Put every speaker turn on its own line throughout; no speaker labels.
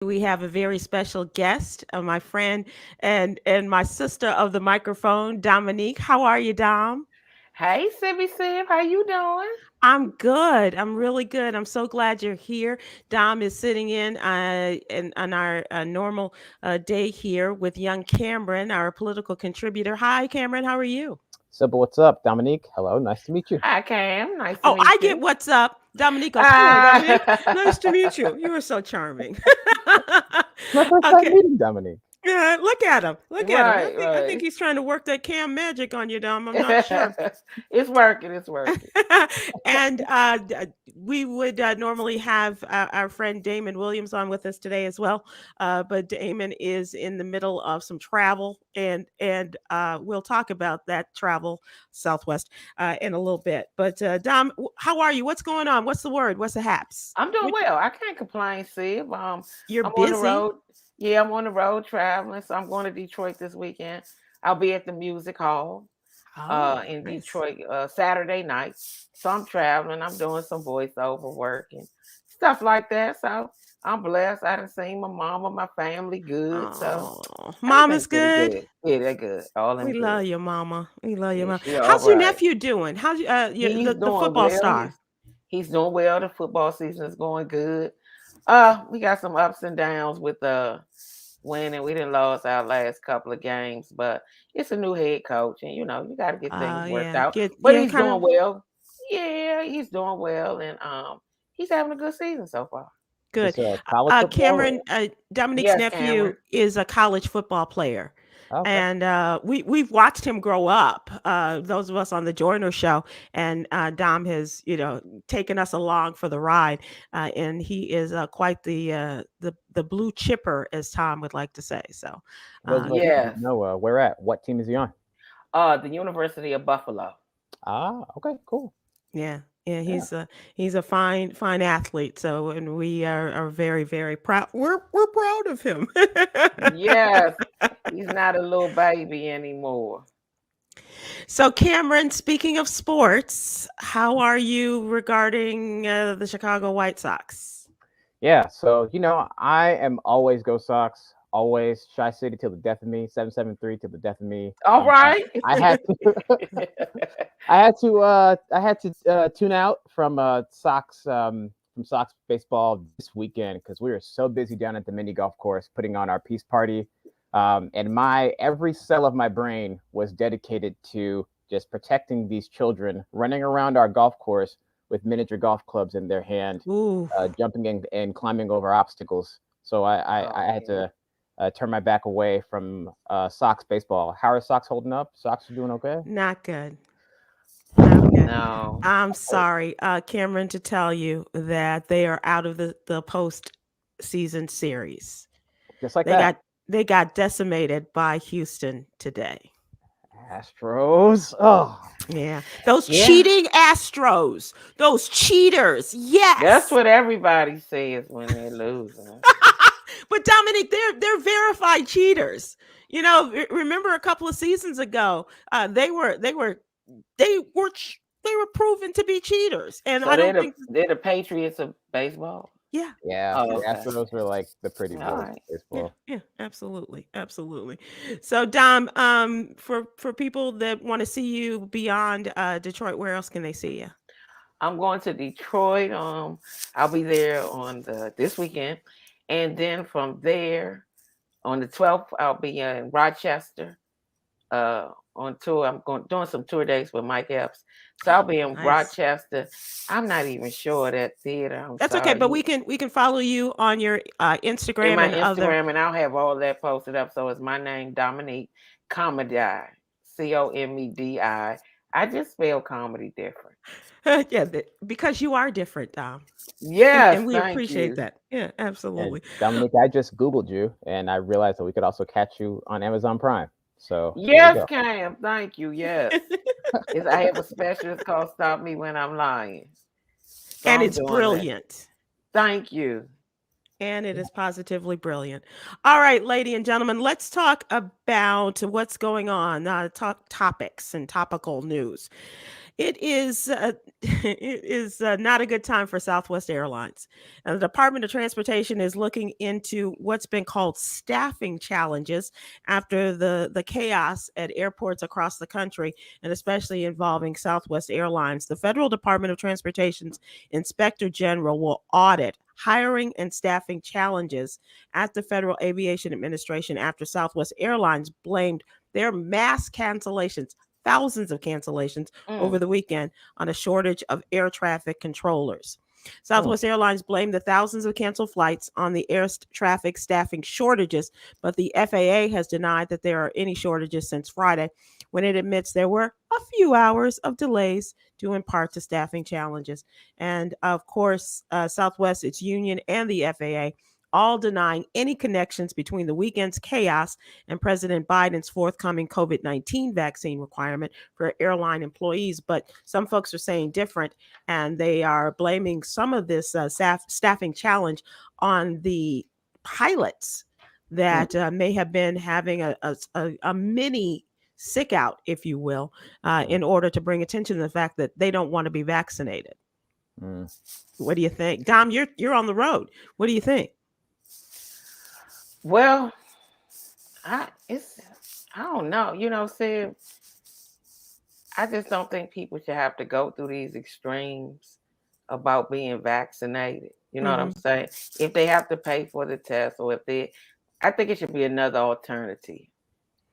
We have a very special guest, my friend and my sister of the microphone, Dominique. How are you, Dom?
Hey, Sibby Sib, how you doing?
I'm good. I'm really good. I'm so glad you're here. Dom is sitting in on our normal day here with young Cameron, our political contributor. Hi, Cameron. How are you?
Sybil, what's up? Dominique, hello, nice to meet you.
Hi, Cam. Nice to
Oh,
meet
I get
you.
what's up. Dominique goes, hello, Dominique. Nice to
Ah.
meet you. You are so charming.
It's my first time
Okay.
meeting Dominique.
Yeah, look at him. Look at him.
Right,
I think
right.
he's trying to work that cam magic on you, Dom. I'm not sure.
It's working. It's working.
and we would normally have our friend Damon Williams on with us today as well, but Damon is in the middle of some travel, and we'll talk about that travel Southwest in a little bit. But Dom, how are you? What's going on? What's the word? What's the haps?
I'm doing well. I can't complain, Sib.
You're
I'm on the
busy.
road. Yeah, I'm on the road traveling. So I'm going to Detroit this weekend. I'll be at the music hall
Oh,
in
nice.
Detroit Saturday night. So I'm traveling. I'm doing some voiceover work and stuff like that. So I'm blessed. I done seen my mama, my family good. So
Oh,
everything's
mama's
pretty
good.
good. Yeah, they're good. All
We
them good.
love your mama. We love your
Yeah,
mama.
she all
How's your
right.
nephew doing? How's
He's
the
doing
football
well.
star?
He's doing well. The football season is going good. We got some ups and downs with winning. We didn't lose our last couple of games, but it's a new head coach, and you got to get things worked
Yeah,
out.
get
But
yeah,
he's
kind
doing
of
well. Yeah, he's doing well, and he's having a good season so far.
good.
This college football?
Cameron, Dominique's
Yes,
nephew
Cameron.
is a college football player.
Oh, okay.
And we've watched him grow up. Those of us on the Joyner show, and Dom has taken us along for the ride, and he is quite the blue chipper, as Tom would like to say. So,
Those of us
good.
who don't
Yes.
know, where at? What team is he on?
The University of Buffalo.
Ah, okay, cool.
Yeah. Yeah,
Yeah.
he's a fine athlete. So, and we are very proud. We're proud of him.
Yes, he's not a little baby anymore.
So, Cameron, speaking of sports, how are you regarding the Chicago White Sox?
Yeah, so I am always go Sox, always Shy City till the death of me, 773 till the death of me.
All right.
I had to I had to tune out from Sox baseball this weekend because we were so busy down at the mini golf course putting on our peace party. And my every cell of my brain was dedicated to just protecting these children running around our golf course with miniature golf clubs in their hand,
Ooh,
jumping and climbing over obstacles. So
Oh
I had
yeah.
to turn my back away from Sox baseball. How are Sox holding up? Sox are doing okay?
not good. Not good.
No.
I'm sorry, Cameron, to tell you that they are out of the post season series.
Just like
They
that.
got decimated by Houston today.
Astros. Oh,
Yeah. Those
Yeah.
cheating Astros. Those cheaters.
That's
Yes.
what everybody says when they're losing.
But Dominic, they're verified cheaters. Remember a couple of seasons ago, they were proven to be cheaters, and
So
I
they're
don't
the
think.
they're the Patriots of baseball.
Yeah,
yeah.
Oh,
The
okay.
Astros are like the pretty
All
boys of
right.
yeah,
baseball.
yeah, absolutely, absolutely. So, Dom, for people that want to see you beyond Detroit, where else can they see you?
I'm going to Detroit. I'll be there on the this weekend, and then from there on the 12th, I'll be in Rochester. On tour. I'm going doing some tour dates with Mike Epps. So I'll
Oh,
be in
nice.
Rochester. I'm not even sure that theater. I'm
That's okay,
sorry.
but we can follow you on your
In
Instagram
my
and other.
Instagram, and I'll have all that posted up. So it's my name, Dominique Comedy, Comedi. I just spell comedy different.
Yeah, because you are different, Dom, and
Yes,
we
thank
appreciate
you.
that. Yeah,
And
absolutely.
Dominic, I just Googled you and I realized that we could also catch you on Amazon Prime. So there you
Yes,
go.
Cam, thank you. Yes. I have a specialist called Stop Me When I'm Lying. So
And
I'm
it's
doing that.
brilliant.
Thank you.
And it is positively brilliant. All right, lady and gentlemen, let's talk about what's going on. Talk topics and topical news. It is it is not a good time for Southwest Airlines. And the Department of Transportation is looking into what's been called staffing challenges after the chaos at airports across the country, and especially involving Southwest Airlines. The Federal Department of Transportation's Inspector General will audit hiring and staffing challenges at the Federal Aviation Administration after Southwest Airlines blamed their mass cancellations, thousands of cancellations over
Mm.
the weekend, on a shortage of air traffic controllers.
Oh,
Southwest Airlines blamed the thousands of canceled flights on the traffic staffing shortages, but the FAA has denied that there are any shortages since Friday, when it admits there were a few hours of delays due in part to staffing challenges. And of course, Southwest, its union, and the FAA all denying any connections between the weekend's chaos and President Biden's forthcoming COVID-19 vaccine requirement for airline employees. But some folks are saying different, and they are blaming some of this staffing challenge on the pilots that may have been having a mini sick out, if you will, in order to bring attention to the fact that they don't want to be vaccinated.
mm.
What do you think, Dom? You're on the road. What do you think?
Well, I don't know. Sid, I just don't think people should have to go through these extremes about being vaccinated. You know what I'm saying? If they have to pay for the test, or I think it should be another alternative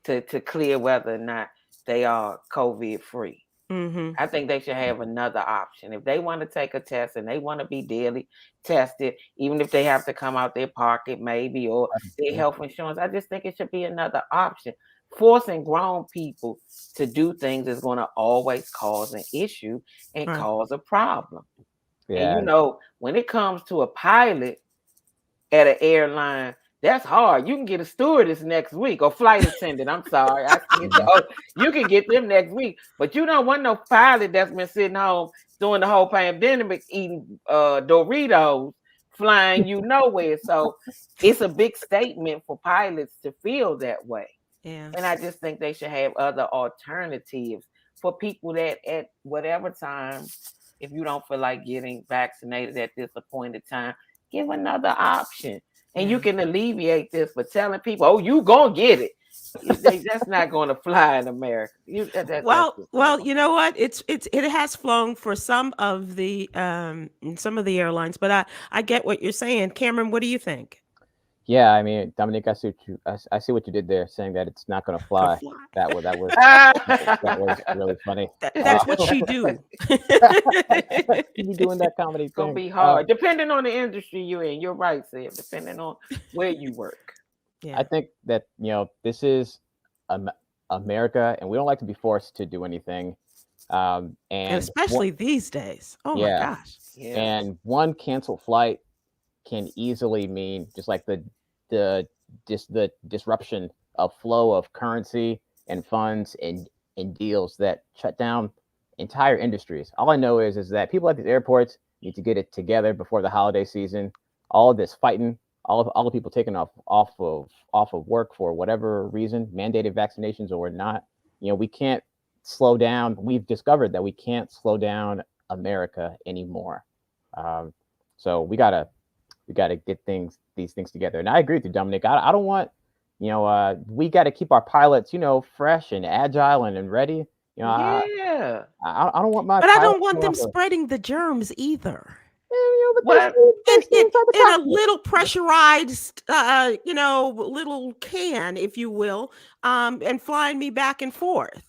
to clear whether or not they are COVID free. I think they should have another option. If they want to take a test and they want to be daily tested, even if they have to come out their pocket maybe, or their health insurance, I just think it should be another option. Forcing grown people to do things is going to always cause an issue and
Right.
cause a problem.
Yeah.
And when it comes to a pilot at an airline, that's hard. You can get a stewardess next week, or flight attendant. I'm sorry. You can get them next week. But you don't want no pilot that's been sitting home during the whole pandemic eating Doritos, flying you nowhere. So it's a big statement for pilots to feel that way.
Yeah.
And I just think they should have other alternatives for people that at whatever time, if you don't feel like getting vaccinated at this appointed time, give another option. And you can alleviate this by telling people, "Oh, you gonna get it." That's not going to fly in America.
Well, you know what? It has flown for some of the airlines, but I get what you're saying, Cameron. What do you think?
Yeah, I mean, Dominique, I see what you did there, saying that it's not going to fly. That was really funny.
That's what you do.
You be doing that comedy
It's going
thing.
to be hard, depending on the industry you're in. You're right, Sid, depending on where you work.
I think that, this is America, and we don't like to be forced to do anything. And
especially these days. Oh my gosh.
Yeah.
And one canceled flight can easily mean just like the disruption of flow of currency and funds and deals that shut down entire industries. All I know is that people at these airports need to get it together before the holiday season. All of this fighting, all the people taking off of work for whatever reason, mandated vaccinations or not. We can't slow down. We've discovered that we can't slow down America anymore. So we gotta get these things together. And I agree with you, Dominic. I don't want, we got to keep our pilots, fresh and agile and ready. I don't want my.
But I don't want them spreading the germs either.
What?
In a little pressurized, little can, if you will, and flying me back and forth.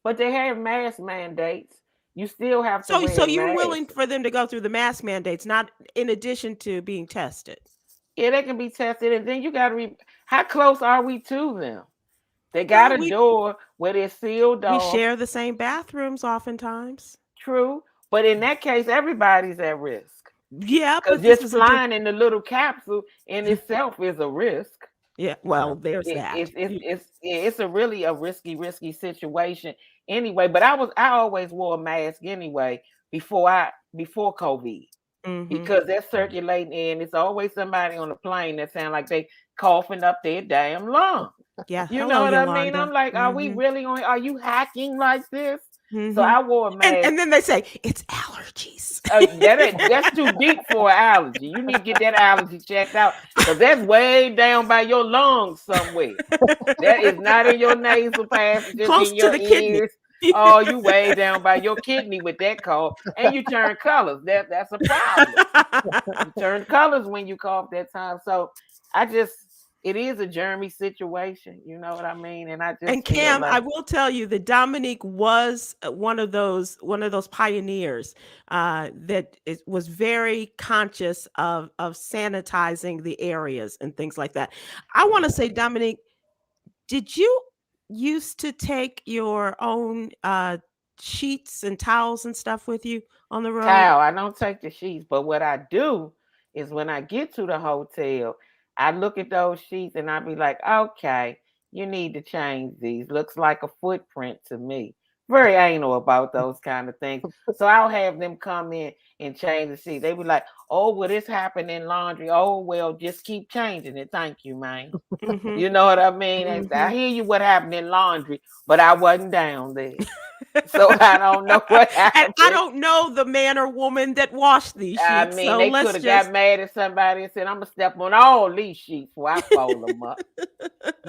But they have mask mandates. You still have to.
So you're willing for them to go through the mask mandates, not in addition to being tested?
Yeah, they can be tested, and then you got to. How close are we to them? They got a door where they're sealed off.
We share the same bathrooms oftentimes.
True, but in that case, everybody's at risk.
Yeah,
but just flying in the little capsule in itself is a risk.
Yeah, well, there's that.
It's a really a risky situation anyway. But I always wore a mask anyway before COVID. Because they're circulating in. It's always somebody on the plane that sound like they coughing up their damn lung.
Yeah,
you know what I mean? I'm like, are we really on? Are you hacking like this? So I wore a mask.
And then they say it's allergies.
That's too deep for an allergy. You need to get that allergy checked out because that's way down by your lungs somewhere. That is not in your nasal passage, just
Close
in
to
your
the kidney.
ears. Oh, you way down by your kidney with that cough, and you turn colors. That's a problem. You turn colors when you cough that time. So it is a germy situation. You know what I mean? And I just
And Cam, I will tell you that Dominique was one of those pioneers that was very conscious of sanitizing the areas and things like that. I want to say, Dominique, did you used to take your own sheets and towels and stuff with you on the road?
I don't take the sheets, but what I do is when I get to the hotel, I look at those sheets and I be like, okay, you need to change these. Looks like a footprint to me. Very anal about those kind of things. So I'll have them come in and change the sheets. They be like, oh, well, this happened in laundry. Oh, well, just keep changing it. Thank you, man. You know what I mean? I hear you what happened in laundry, but I wasn't down there. So I don't know what happened.
And I don't know the man or woman that washed these sheets.
I mean, they could have got mad at somebody and said, I'm going to step on all these sheets before I fold them up.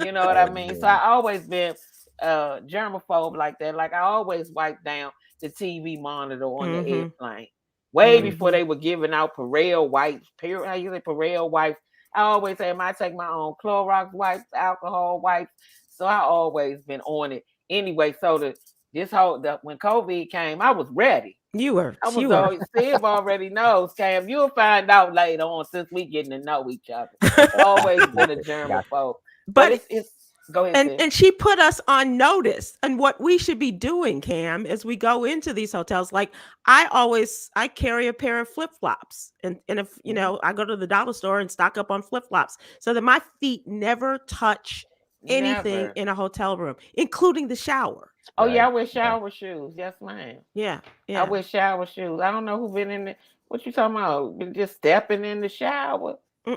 You know what I mean? So I always been germaphobe like that. Like I always wipe down the TV monitor on the airplane. Way before they were giving out Perel wipes. How you say Perel wipes? I always say, I take my own Clorox wipes, alcohol wipes. So I always been on it. Anyway, so when COVID came, I was ready.
You were.
Sybil already knows, Cam. You'll find out later on since we getting to know each other. It's always been a germaphobe. But it's go ahead.
And she put us on notice and what we should be doing, Cam, as we go into these hotels. Like I carry a pair of flip-flops. And if I go to the dollar store and stock up on flip-flops so that my feet never touch anything in a hotel room, including the shower.
Oh, yeah, I wear shower shoes. Yes, ma'am.
Yeah.
I wear shower shoes. I don't know who been in the, what you talking about? Been just stepping in the shower?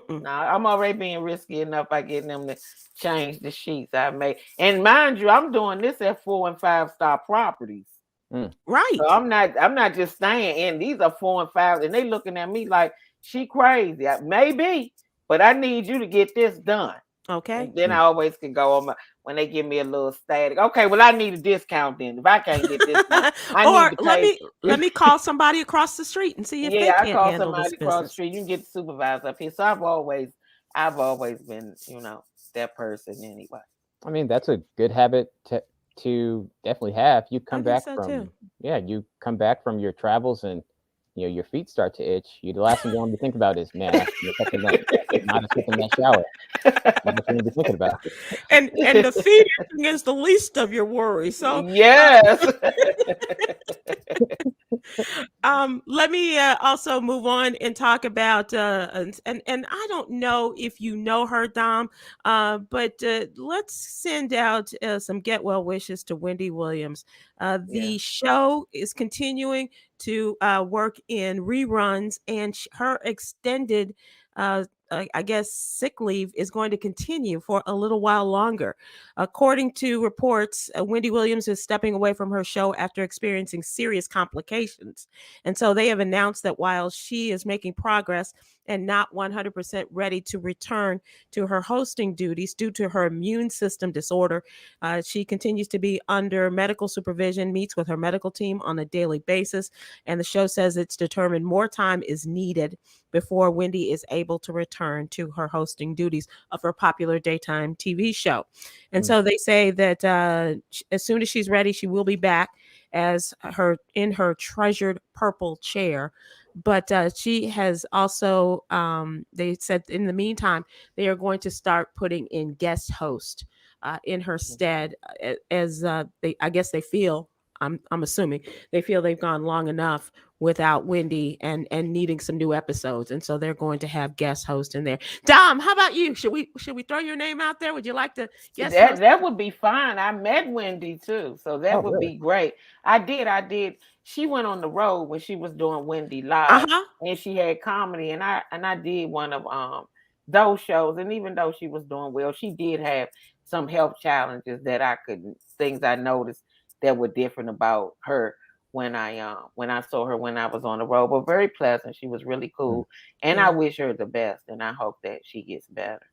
Nah, I'm already being risky enough by getting them to change the sheets I made. And mind you, I'm doing this at 4 and 5-star properties.
Right.
So I'm not just staying in. These are 4 and 5, and they looking at me like she crazy. Maybe, but I need you to get this done.
Okay.
And then I always can go on when they give me a little static. Okay, well, I need a discount then. If I can't get this, I need to pay.
Let me call somebody across the street and see if they can't handle this business. Yeah, I call somebody across the street.
You can get the supervisor up here. So I've always been, that person anyway.
I mean, that's a good habit to definitely have. You come back you come back from your travels and your feet start to itch. The last thing you want to think about is, man, not in that shower. That's what you need to be thinking about.
And the feet itching is the least of your worries. So
yes.
Let me also move on and talk about and I don't know if you know her, Dom, but let's send out some get well wishes to Wendy Williams. The show is continuing to work in reruns, and her extended I guess sick leave is going to continue for a little while longer. According to reports, Wendy Williams is stepping away from her show after experiencing serious complications. And so they have announced that while she is making progress and not 100% ready to return to her hosting duties due to her immune system disorder, she continues to be under medical supervision, meets with her medical team on a daily basis. And the show says it's determined more time is needed before Wendy is able to return to her hosting duties of her popular daytime TV show. And so they say that as soon as she's ready, she will be back as in her treasured purple chair. But she has also, they said in the meantime, they are going to start putting in guest host in her stead as they feel, I'm assuming they feel they've gone long enough without Wendy and needing some new episodes. And so they're going to have guest host in there. Dom, how about you? Should we throw your name out there? Would you like to guest host?
That would be fine. I met Wendy too. So that would be great. I did. She went on the road when she was doing Wendy Live and she had comedy and I did one of those shows. And even though she was doing well, she did have some health challenges that things I noticed that were different about her when I saw her when I was on the road. But very pleasant. She was really cool, and I wish her the best, and I hope that she gets better.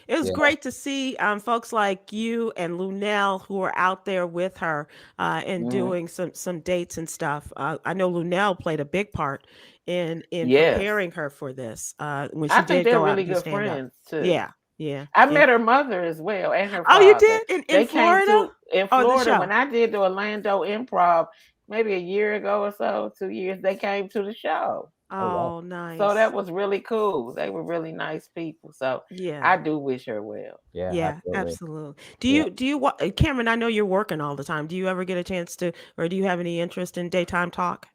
It was great to see folks like you and Lunell who are out there with her and doing some dates and stuff. I know Lunell played a big part in preparing her for this when she
I think
did
they're
go out
really
and do
good
stand up.
friends too.
Yeah.
I met her mother as well and her
Oh,
father.
you did in
They
Florida?
came in
Oh, the
Florida
show.
when I did the Orlando Improv maybe a year ago or so, 2 years. They came to the show.
Oh, nice.
So that was really cool. They were really nice people. So I do wish her well.
Yeah, absolutely. Do you Cameron, I know you're working all the time. Do you ever get a chance to, or do you have any interest in daytime talk?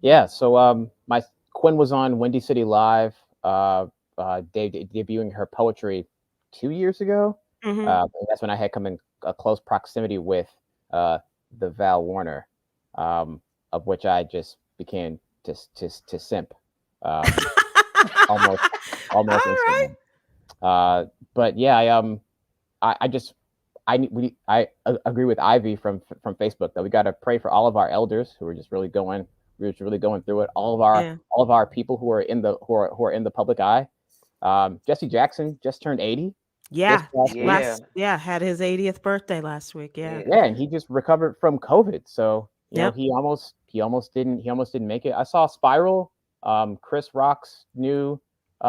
Yeah. So my Quinn was on Windy City Live, debuting her poetry 2 years ago. That's when I had come in close proximity with the Val Warner, of which I just became to simp, almost instantly. But yeah, I agree with Ivy from Facebook that we got to pray for all of our elders who are just really going through it. All of our people who are in the public eye. Jesse Jackson just turned 80.
Yeah, had his 80th birthday last week. Yeah,
and he just recovered from COVID. So you know, he almost didn't make it. I saw Spiral, Chris Rock's new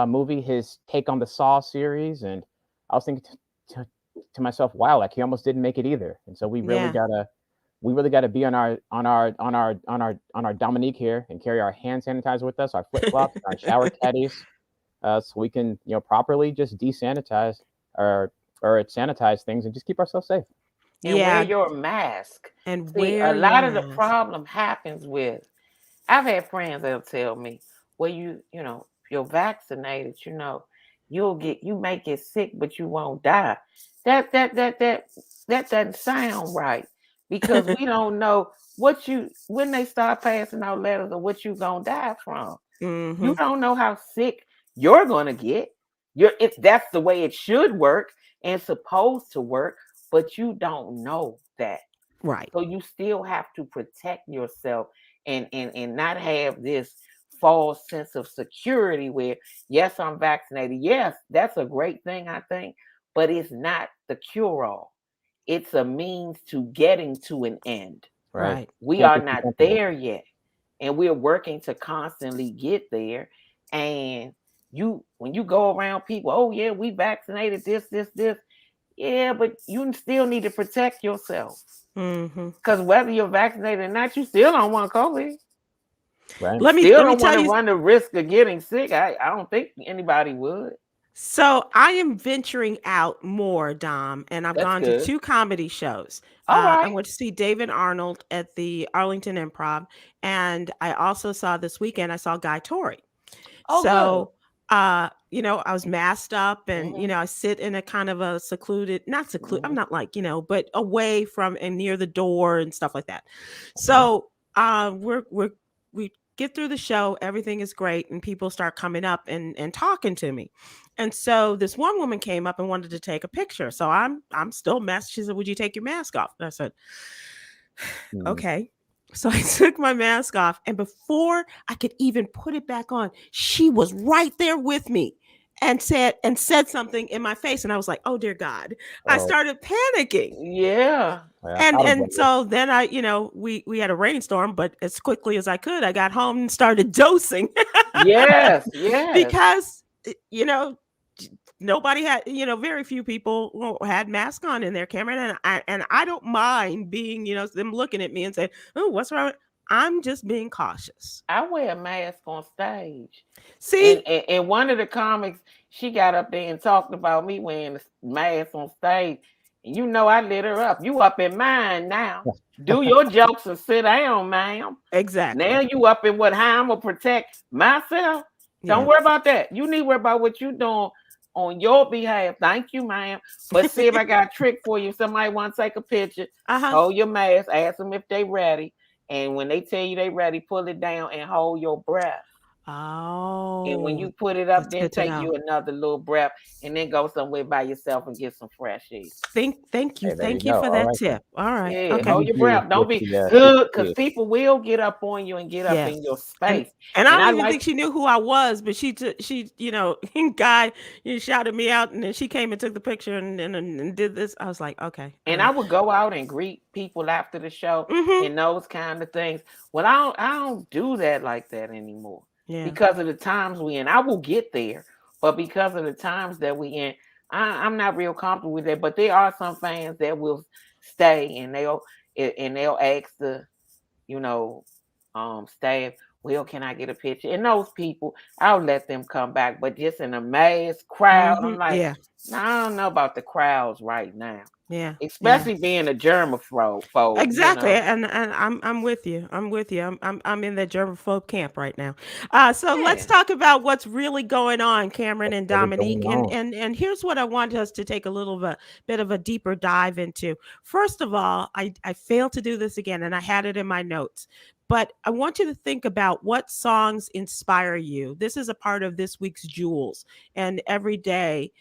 movie, his take on the Saw series, and I was thinking to myself, wow, like he almost didn't make it either. And so we really gotta be on our Dominique here and carry our hand sanitizer with us, our flip flops, our shower caddies, so we can properly just desanitize or sanitize things and just keep ourselves safe.
And wear your mask.
And
a lot of the problem happens with, I've had friends that'll tell me, well, if you're vaccinated, you may get sick, but you won't die. That doesn't sound right, because we don't know when they start passing out letters of what you gonna die from. You don't know how sick you're gonna get. That's the way it should work and supposed to work, but you don't know that.
Right.
So you still have to protect yourself and not have this false sense of security where, yes, I'm vaccinated. Yes, that's a great thing, I think, but it's not the cure-all. It's a means to getting to an end.
Right.
We are not there yet, and we're working to constantly get there. And when you go around people, oh yeah, we vaccinated this. Yeah, but you still need to protect yourself. Because whether you're vaccinated or not, you still don't want COVID.
Right.
Let me want to run the risk of getting sick. I don't think anybody would.
So I am venturing out more, Dom, and I've gone to 2 comedy shows. I went to see David Arnold at the Arlington Improv, and I also saw this weekend, I saw Guy Torrey. I was masked up, and I sit in a kind of a I'm not like, but away from and near the door and stuff like that. So we get through the show, everything is great, and people start coming up and talking to me. And so this one woman came up and wanted to take a picture. So I'm still masked. She said, "Would you take your mask off?" And I said, "Okay." So I took my mask off, and before I could even put it back on, she was right there with me and said something in my face. And I was like, oh dear God. I started panicking.
Yeah.
And so then we had a rainstorm, but as quickly as I could, I got home and started dosing.
Yes.
Because nobody had, very few people had masks on in their camera. And I don't mind being, them looking at me and saying, oh, what's wrong? I'm just being cautious.
I wear a mask on stage.
See?
And one of the comics, she got up there and talked about me wearing a mask on stage. And I lit her up. You up in mine now. Do your jokes and sit down, ma'am.
Exactly.
Now you up in how I'm going to protect myself. Don't worry about that. You need to worry about what you're doing on your behalf. Thank you, ma'am. But see if I got a trick for you. If somebody want to take a picture, hold your mask, ask them if they ready. And when they tell you they ready, pull it down and hold your breath. And when
Oh,
you put it up,
that's
then
good to
take
know.
you another little breath and then go somewhere by yourself and get some fresh air.
Thank
Hey,
you.
there you
Thank you
go.
for
All
that
right then.
tip. All right.
Yeah,
Okay.
hold
Leave
your
you
breath. Don't
with
be
the
because
PPD.
people will get up on you and get up
Yes.
in your
And
space.
and I
And I
don't even
like
think she knew who I was, but she, guy, shouted me out, and then she came and took the picture and did this. I was like, okay, all
and I
right.
would go out and greet people after the show
Mm-hmm.
and those kind of things. Well, I don't do that like that anymore
Yeah.
because of the times we in. I will get there, but because of the times that we in, I'm not real comfortable with that. But there are some fans that will stay and they'll ask the you know staff, well, can I get a picture? And those people, I'll let them come back. But just in a mass crowd,
Mm-hmm.
I'm like,
Yeah.
nah, I don't know about the crowds right now,
Yeah. Yeah.
especially being a germaphobe,
Exactly, and I'm with you. I'm with you. I'm in that germaphobe camp right now. So let's
Yeah.
talk about what's really going on, Cameron and
Really going
Dominique. And
on.
and here's what I want us to take a bit of a deeper dive into. First of all, I failed to do this again, and I had it in my notes. But I want you to think about what songs inspire you. This is a part of this week's Jewels, and every day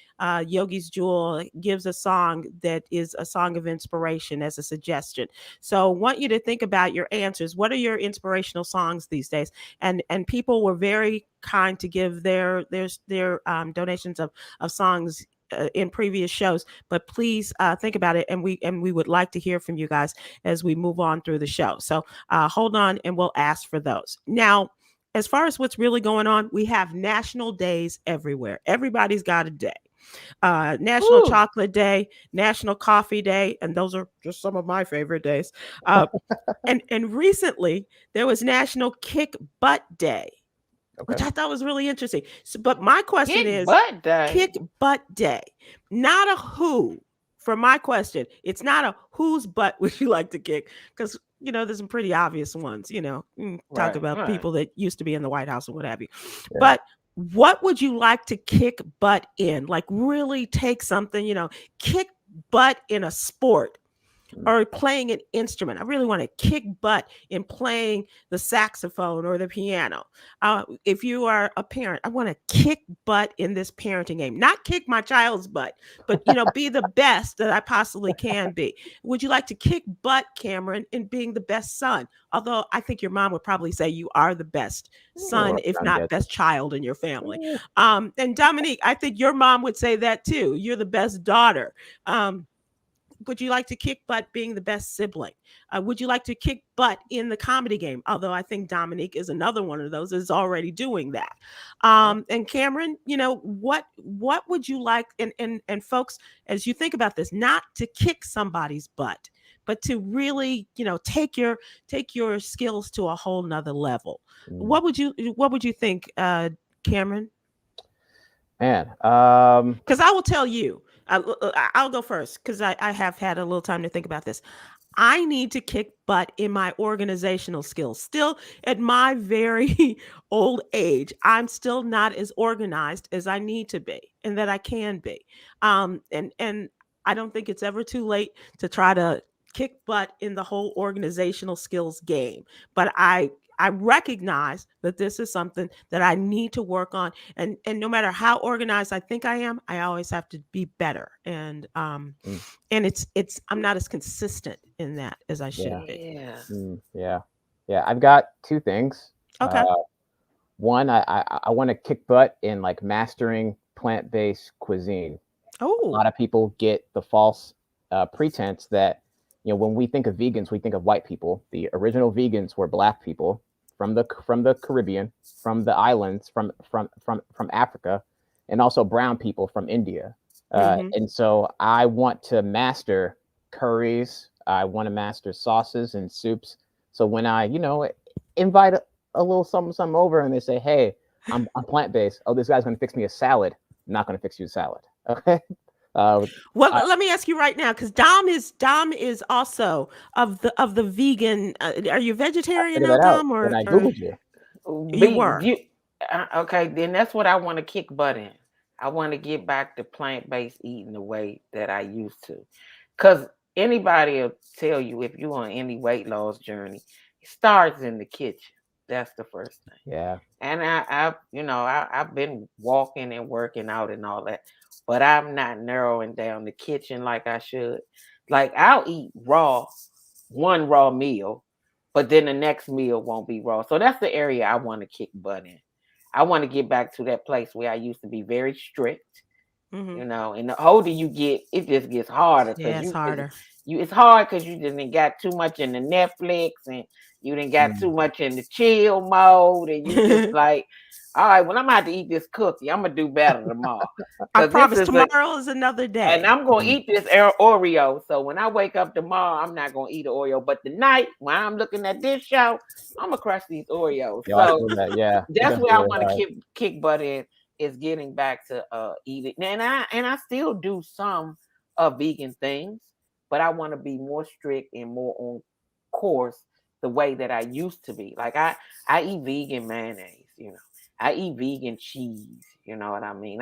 Yogi's Jewel gives a song that is a song of inspiration as a suggestion. So I want you to think about your answers. What are your inspirational songs these days? And people were very kind to give their donations of songs in previous shows, but please think about it, and we would like to hear from you guys as we move on through the show. So hold on, and we'll ask for those now. As far as what's really going on, we have national days everywhere. Everybody's got a day. National
Ooh,
Chocolate Day, National Coffee Day, and those are just some of my favorite days. Uh, and recently there was National Kick Butt Day, which
Okay.
I thought was really interesting. So, but my question
kick
is,
butt day.
Kick Butt Day, not a who. For my question, it's not a whose butt would you like to kick, because there's some pretty obvious ones. Talk
Right,
about
right.
people that used to be in the White House and what have you.
Yeah.
But what would you like to kick butt in? Like really take something, kick butt in a sport or playing an instrument. I really want to kick butt in playing the saxophone or the piano. If you are a parent, I want to kick butt in this parenting game. Not kick my child's butt, but be the best that I possibly can be. Would you like to kick butt, Cameron, in being the best son? Although I think your mom would probably say you are the best son,
Well,
if
I'm
not
good.
best child in your family.
Eh,
And Dominique, I think your mom would say that too. You're the best daughter. Would you like to kick butt being the best sibling? Would you like to kick butt in the comedy game? Although I think Dominique is another one of those is already doing that. And Cameron, what would you like? And folks, as you think about this, not to kick somebody's butt, but to really, take your skills to a whole nother level.
mm,
What would you think, Cameron?
Man,
Because I will tell you, I'll go first because I have had a little time to think about this. I need to kick butt in my organizational skills. Still, at my very old age, I'm still not as organized as I need to be and that I can be. And I don't think it's ever too late to try to kick butt in the whole organizational skills game. But I recognize that this is something that I need to work on, and no matter how organized I think I am, I always have to be better.
mm,
And it's I'm not as consistent in that as I should
yeah,
be.
Yeah.
yeah, yeah. I've got two things.
Okay.
One, I want to kick butt in like mastering plant-based cuisine. A
Oh.
lot of people get the false pretense that when we think of vegans, we think of white people. The original vegans were black people from the Caribbean, from the islands, from Africa, and also brown people from India.
Mhm.
And so I want to master curries. I want to master sauces and soups. So when I invite a little something over, and they say, "Hey, I'm plant based. Oh, this guy's gonna fix me a salad. I'm not gonna fix you a salad." Okay.
Well,
I
let me ask you right now, because Dom is also of the vegan. Are you vegetarian
figured
now,
that out
Dom,
when I
or
googled you.
you
Be
were?
you okay, then that's what I want to kick butt in. I want to get back to plant-based eating the way that I used to. Because anybody will tell you if you're on any weight loss journey, it starts in the kitchen. That's the first thing.
Yeah.
And I've been walking and working out and all that, but I'm not narrowing down the kitchen like I should. Like I'll eat one raw meal, but then the next meal won't be raw. So that's the area I want to kick butt in. I want to get back to that place where I used to be very strict,
Mhm.
and the older you get, it just gets harder.
Yeah, it's harder.
It's hard because you just didn't got too much in the Netflix and you didn't got too much in the chill mode, and you just like, all right, well, I'm about to eat this cookie. I'm gonna do better tomorrow.
I
'Cause
promise
this is
tomorrow is another day.
and I'm gonna eat this Oreo. So when I wake up tomorrow, I'm not gonna eat an Oreo. But tonight, when I'm looking at this show, I'm gonna crush these Oreos.
Yeah, I
So
feel that. Yeah.
that's where I want to kick butt in, is getting back to eating. And I still do some vegan things, but I want to be more strict and more on course the way that I used to be. Like I eat vegan mayonnaise, I eat vegan cheese, you know what I mean?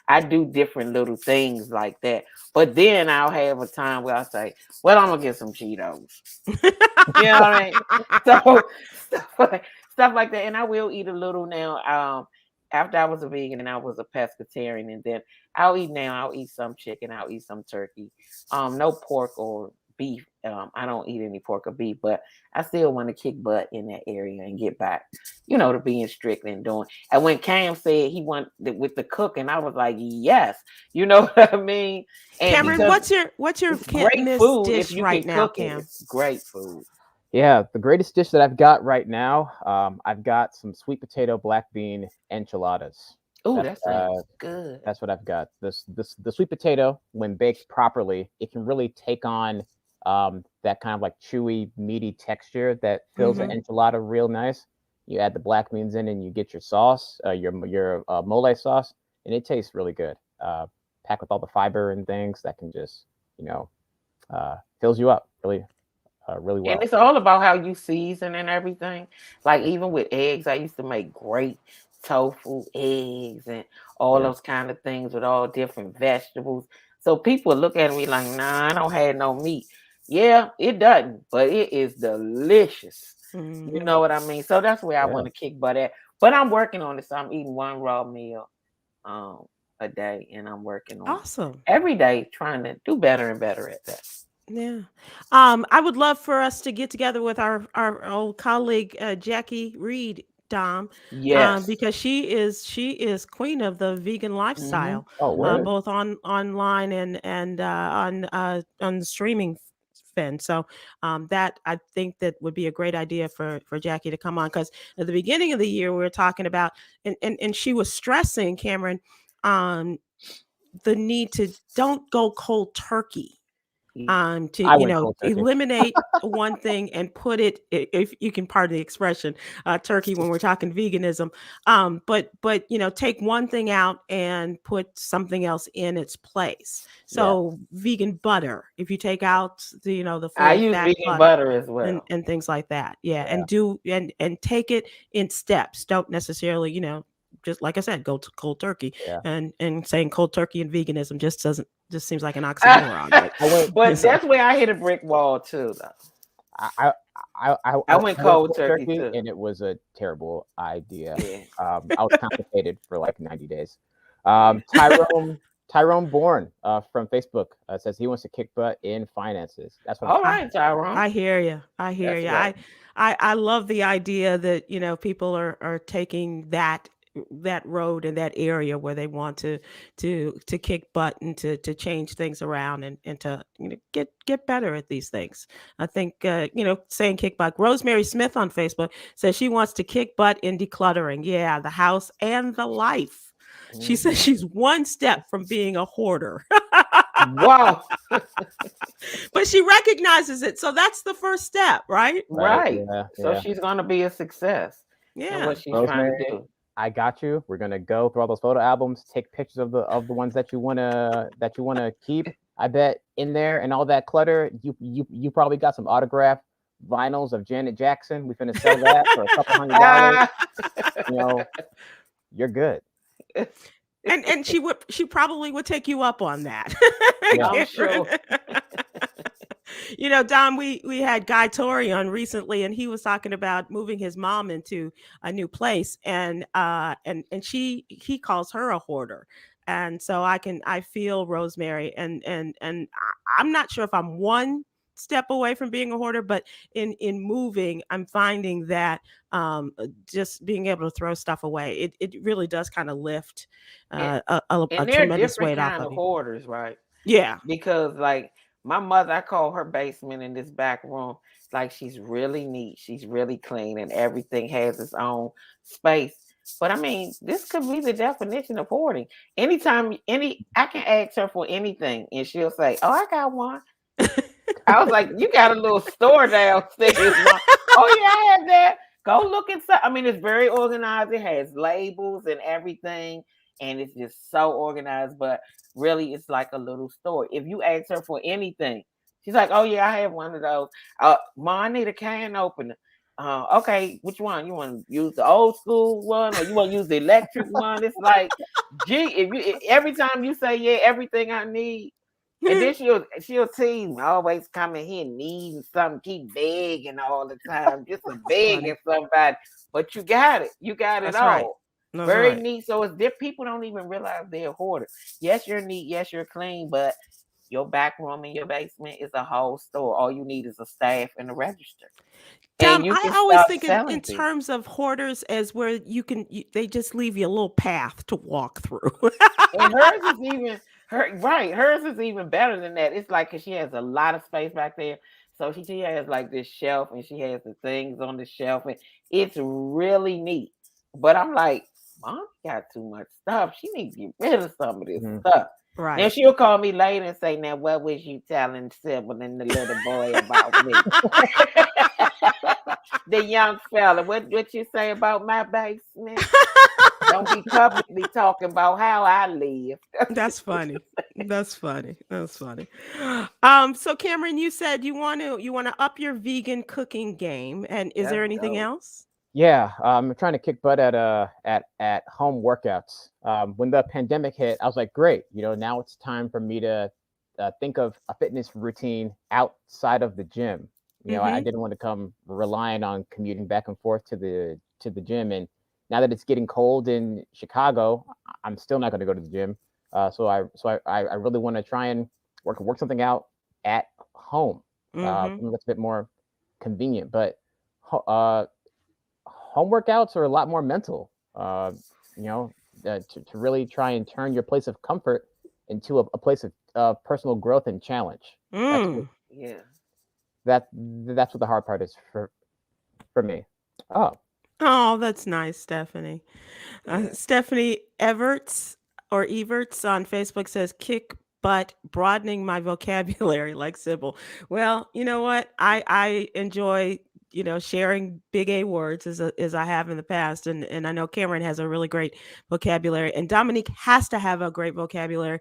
I do different little things like that. But then I'll have a time where I say, well, I'm gonna get some Cheetos. You know what I mean? So stuff like that. And I will eat a little now. After I was a vegan and I was a pescatarian, and then I'll eat some chicken, I'll eat some turkey. No pork or beef. I don't eat any pork or beef, but I still want to kick butt in that area and get back, to being strict and doing. And when Cam said he wanted with the cooking, I was like, yes, you know what I mean. And
Cameron, what's your can't miss dish right now, Cam?
It's great food.
Yeah, the greatest dish that I've got right now, I've got some sweet potato black bean enchiladas.
Oh, that sounds good.
That's what I've got. The sweet potato, when baked properly, it can really take on that kind of like chewy, meaty texture that fills the enchilada real nice. You add the black beans in, and you get your sauce, your mole sauce, and it tastes really good. Packed with all the fiber and things that can just fills you up really well.
And it's all about how you season and everything. Like even with eggs, I used to make great tofu eggs and all those kind of things with all different vegetables. So people look at me like, nah, I don't have no meat. Yeah, it doesn't, but it is delicious. You know what I mean? So that's where I want to kick butt at. But I'm working on it. So I'm eating one raw meal a day, and I'm working on every day trying to do better and better at that.
Yeah. I would love for us to get together with our old colleague Jackie Reed, Dom.
Yes.
Because she is queen of the vegan lifestyle. Both online and on the streaming fin. So that I think that would be a great idea for Jackie to come on, because at the beginning of the year we were talking about and she was stressing, Cameron, the need to don't go cold turkey. To eliminate one thing and put it, if you can pardon the expression, turkey when we're talking veganism, but take one thing out and put something else in its place. So vegan butter, if you take out the
I use vegan butter as well,
and things like that. And do and take it in steps. Don't necessarily just like I said, go to cold turkey. And saying cold turkey and veganism just seems like an oxymoron.
But that's where I hit a brick wall too, though. I went cold turkey too,
and it was a terrible idea. I was constipated for like 90 days. Tyrone Bourne from Facebook says he wants to kick butt in finances. That's what.
All right, Tyrone.
I hear you. Right. I love the idea that people are taking that road in that area where they want to kick butt and to change things around and to get better at these things. I think saying kick butt. Rosemary Smith on Facebook says she wants to kick butt in decluttering. Yeah, the house and the life. She says she's one step from being a hoarder.
Wow.
But she recognizes it. So that's the first step, right?
Right. So she's going to be a success.
Yeah.
What she's trying to do.
I got you. We're gonna go through all those photo albums, take pictures of the ones that you wanna keep. I bet in there and all that clutter, you probably got some autographed vinyls of Janet Jackson. We finna sell that for a couple $100. You're good.
And she probably would take you up on that.
I'm sure.
Dom, we had Guy Torrey on recently, and he was talking about moving his mom into a new place, and he calls her a hoarder. And so I feel Rosemary, I'm not sure if I'm one step away from being a hoarder, but in moving, I'm finding that just being able to throw stuff away, it really does kind of lift
And,
a
and there are
tremendous
different
weight off
kind
of
of
you.
hoarders, right?
Yeah.
Because like my mother, I call her basement in this back room, like she's really neat, she's really clean, and everything has its own space. But I mean, this could be the definition of hoarding. Anytime I can ask her for anything and she'll say, "Oh, I got one." I was like, "You got a little store downstairs, Mom." "Oh yeah, I have that." Go look inside. I mean, it's very organized. It has labels and everything, and it's just so organized. But really, it's like a little store. If you ask her for anything, she's like, "Oh yeah, I have one of those." Mom, I need a can opener. Okay, which one? You want to use the old school one, or you want to use the electric one? It's like, gee, every time you say yeah, everything I need. And then she'll tease me, always coming here needing something, keep begging all the time, just a begging somebody. But you got it. You got it
That's right.
all.
That's
Very
right.
neat. So people don't even realize they're a hoarder. Yes, you're neat. Yes, you're clean. But your back room in your basement is a whole store. All you need is a staff and a register. And
Dom,
you
I
can
always
start
think in
selling things.
terms of hoarders as where they just leave you a little path to walk through.
And hers is even better than that. It's like, because she has a lot of space back there. So she has like this shelf, and she has the things on the shelf, and it's really neat. But I'm like, Mom got too much stuff. She needs to get rid of some of this stuff. Then
Right.
she'll call me later and say, "Now, what was you telling Sybil and the little boy about me?" The young fella, what you say about my basement? Don't be publicly talking about how I live.
That's funny. That's funny. That's funny. So Cameron, you said you want to up your vegan cooking game, and is there
Let's
anything
go.
else?
Yeah, I'm trying to kick butt at home workouts. When the pandemic hit, I was like, great, now it's time for me to think of a fitness routine outside of the gym. I didn't want to come relying on commuting back and forth to the gym. And now that it's getting cold in Chicago, I'm still not going to go to the gym. So I really want to try and work something out at home. Something that's a bit more convenient, but home workouts are a lot more mental. To really try and turn your place of comfort into a place of personal growth and challenge.
Yeah.
That's what the hard part is for me.
Oh, that's nice, Stephanie. Stephanie Everts on Facebook says, "Kick butt, broadening my vocabulary like Sybil." Well, you know what? I enjoy sharing big A words as I have in the past, and I know Cameron has a really great vocabulary, and Dominique has to have a great vocabulary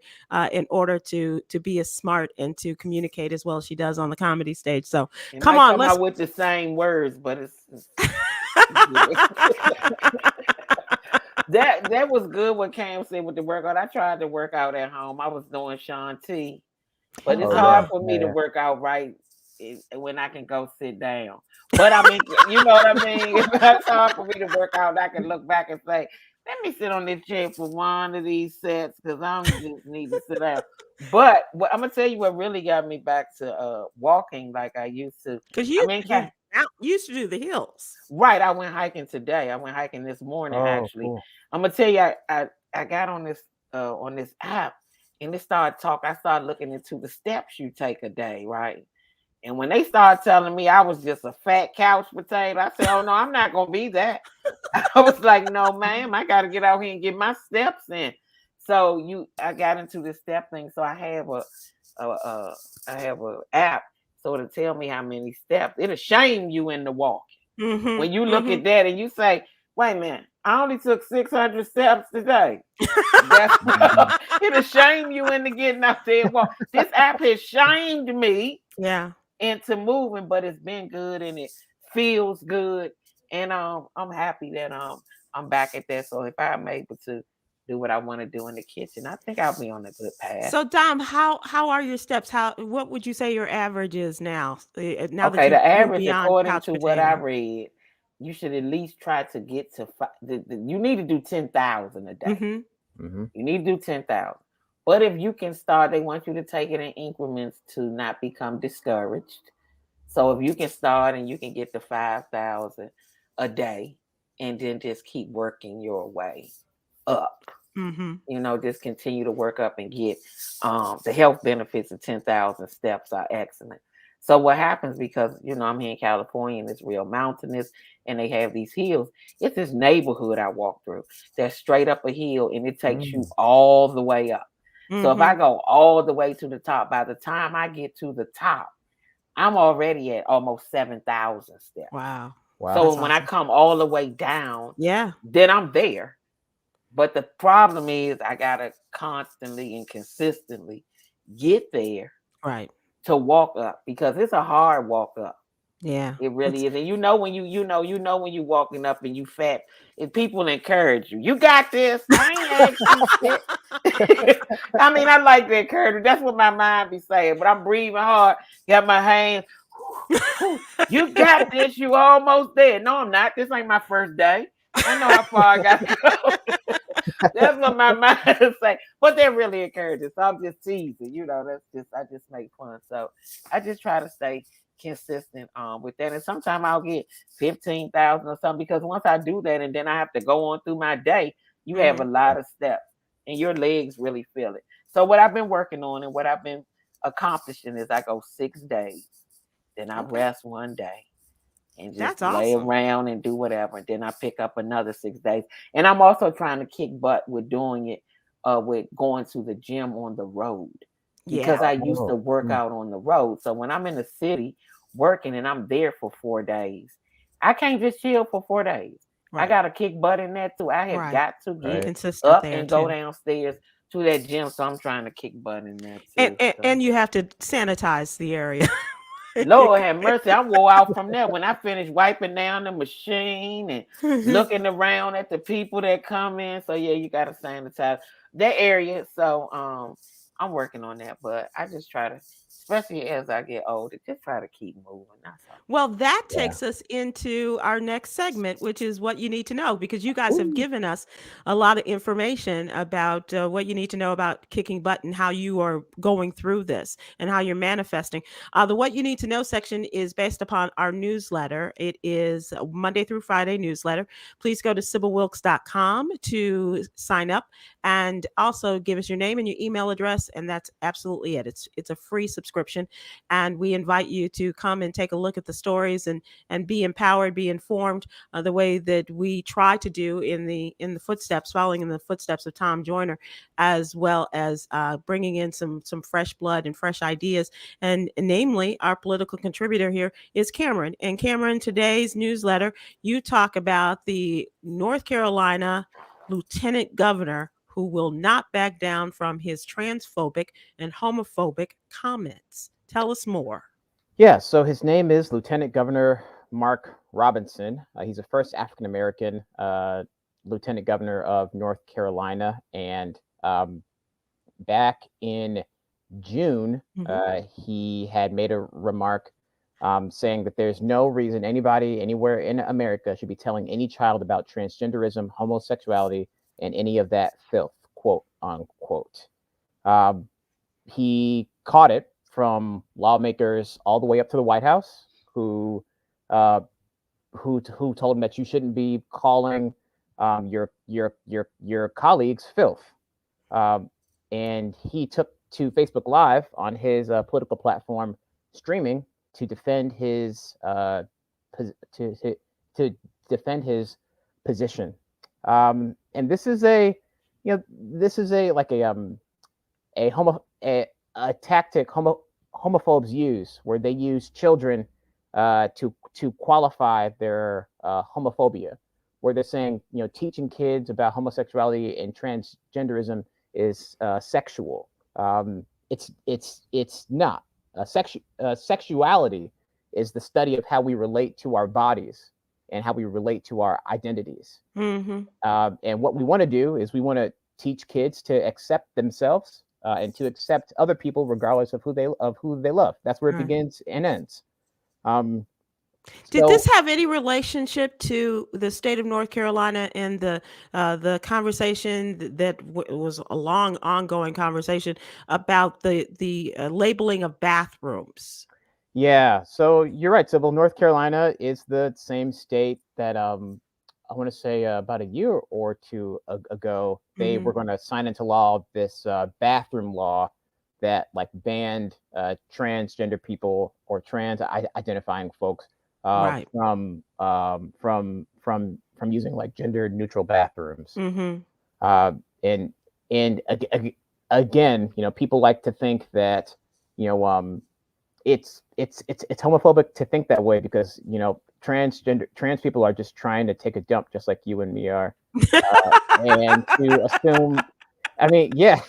in order to be as smart and to communicate as well as she does on the comedy stage. So
And
come
I
on,
come
let's.
out with the same words, but it's that was good what Cam said with the workout. I tried to work out at home. I was doing Sean T, but it's hard for me to work out right when I can go sit down. But I mean, you know what I mean? It's hard for me to work out. I can look back and say, let me sit on this chair for one of these sets because I don't just need to sit down. But I'm gonna tell you what really got me back to walking like I used to.
Because
I
you
mean,
used to do the hills.
right. I went hiking today. I went hiking this morning, actually.
Cool.
I'm gonna tell you, I got on this app, and it started talking. I started looking into the steps you take a day, right? And when they started telling me I was just a fat couch potato, I said, "Oh no, I'm not gonna be that." I was like, "No, ma'am, I gotta get out here and get my steps in." So I got into this step thing. So I have a app, so it'll tell me how many steps. It'll shame you in the walk. When you look at that and you say, "Wait a minute, I only took 600 steps today." It'll shame you into getting out there and walk. This app has shamed me into moving, but it's been good and it feels good. And I'm happy that I'm back at that. So if I'm able to do what I want to do in the kitchen. I think I'll be on a good path.
So, Dom, how are your steps? What would you say your average is now? Now that
Okay,
you've
the
moved
average,
beyond
according
couch
to what I
potato.
read, you should at least try to get to you need to do 10,000 a day.
Mm-hmm.
You need to do 10,000. But if you can start, they want you to take it in increments to not become discouraged. So if you can start and you can get to 5,000 a day, and then just keep working your way up.
Mm-hmm.
You know, just continue to work up and get the health benefits of 10,000 steps are excellent. So what happens, because, you know, I'm here in California and it's real mountainous and they have these hills. It's this neighborhood I walk through that's straight up a hill and it takes you all the way up. So if I go all the way to the top, by the time I get to the top, I'm already at almost 7,000 steps.
Wow.
So when I come all the way down, then I'm there. But the problem is I gotta constantly and consistently get there,
right,
to walk up, because it's a hard walk up.
Yeah,
it really is. And you know when you know when you walking up and you fat, if people encourage you, you got this. I ain't shit. I mean, I like the encouragement. That's what my mind be saying. But I'm breathing hard. Got my hands. You got this. You almost there. No, I'm not. This ain't my first day. I know how far I got to go. That's what my mind is saying. But they're really encouraging. So I'm just teasing. You know, I just make fun. So I just try to stay consistent with that. And sometimes I'll get 15,000 or something, because once I do that and then I have to go on through my day, you have a lot of steps and your legs really feel it. So what I've been working on and what I've been accomplishing is I go 6 days, then I rest one day and just lay around and do whatever. And then I pick up another 6 days. And I'm also trying to kick butt with doing it with going to the gym on the road, because I used to work out on the road. So when I'm in the city working and I'm there for 4 days, I can't just chill for 4 days. I got to kick butt in that too. I have got to get
consistent
up and go downstairs to that gym. So I'm trying to kick butt in that too.
And you have to sanitize the area.
Lord have mercy. I wore out from there when I finished wiping down the machine and looking around at the people that come in. So yeah, you got to sanitize that area. So I'm working on that, but I just try to, especially as I get older, just try to keep moving. That's all.
Well, that takes us into our next segment, which is what you need to know, because you guys have given us a lot of information about what you need to know about kicking butt and how you are going through this and how you're manifesting. The What You Need to Know section is based upon our newsletter. It is a Monday through Friday newsletter. Please go to SybilWilkes.com to sign up, and also give us your name and your email address, and that's absolutely it. It's a free subscription, and we invite you to come and take a look at the stories and be empowered, be informed the way that we try to do in the footsteps, following in the footsteps of Tom Joyner, as well as bringing in some fresh blood and fresh ideas. And namely, our political contributor here is Khameron. And Khameron, today's newsletter, you talk about the North Carolina lieutenant governor who will not back down from his transphobic and homophobic comments. Tell us more.
Yeah, so his name is Lieutenant Governor Mark Robinson. He's the first African-American lieutenant governor of North Carolina. And back in June, he had made a remark saying that there's no reason anybody anywhere in America should be telling any child about transgenderism, homosexuality, and any of that filth, quote unquote. He caught it from lawmakers all the way up to the White House, who told him that you shouldn't be calling your colleagues filth. And he took to Facebook Live on his political platform, streaming, to defend his defend his position. And this is a tactic homophobes use, where they use children to qualify their homophobia, where they're saying, teaching kids about homosexuality and transgenderism is sexual. It's not. Sexuality is the study of how we relate to our bodies and how we relate to our identities. And what we want to do is we want to teach kids to accept themselves and to accept other people regardless of who they love. That's where it
Right.
begins and ends. Um,
Did this
so
have any relationship to the state of North Carolina and the conversation that was a long ongoing conversation about the labeling of bathrooms?
yeah, so you're right. So, well, North Carolina is the same state that I want to say about a year or two ago, they
Hmm.
were going to sign into law this bathroom law that like banned transgender people or identifying folks
Right.
from using like gender neutral bathrooms.
Hmm.
Uh, and again, people like to think that you know it's homophobic to think that way because trans people are just trying to take a dump just like you and me are, and to assume, I mean, yeah,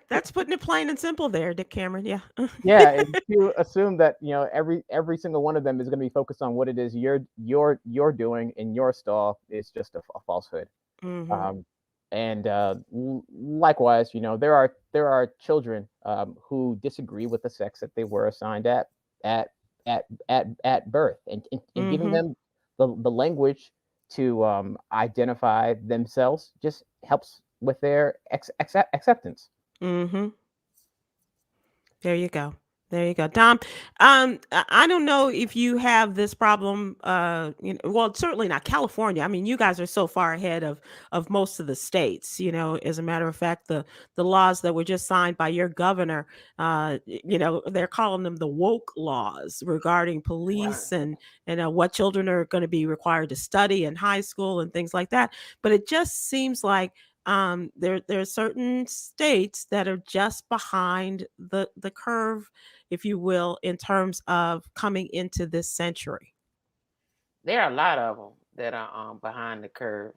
That's putting it plain and simple there, Dick Cameron. Yeah.
yeah, and to assume that every single one of them is going to be focused on what it is you're doing in your stall is just a falsehood.
Hmm.
Um, and likewise, there are children who disagree with the sex that they were assigned at at birth, and giving
Hmm.
them the language to identify themselves just helps with their acceptance.
Hmm. There you go. There you go. Dom, I don't know if you have this problem, well, certainly not California. I mean, you guys are so far ahead of most of the states. As a matter of fact, the laws that were just signed by your governor, they're calling them the woke laws regarding
Right.
police and what children are going to be required to study in high school and things like that. But it just seems like there are certain states that are just behind the curve, if you will, in terms of coming into this century.
There are a lot of them that are behind the curve.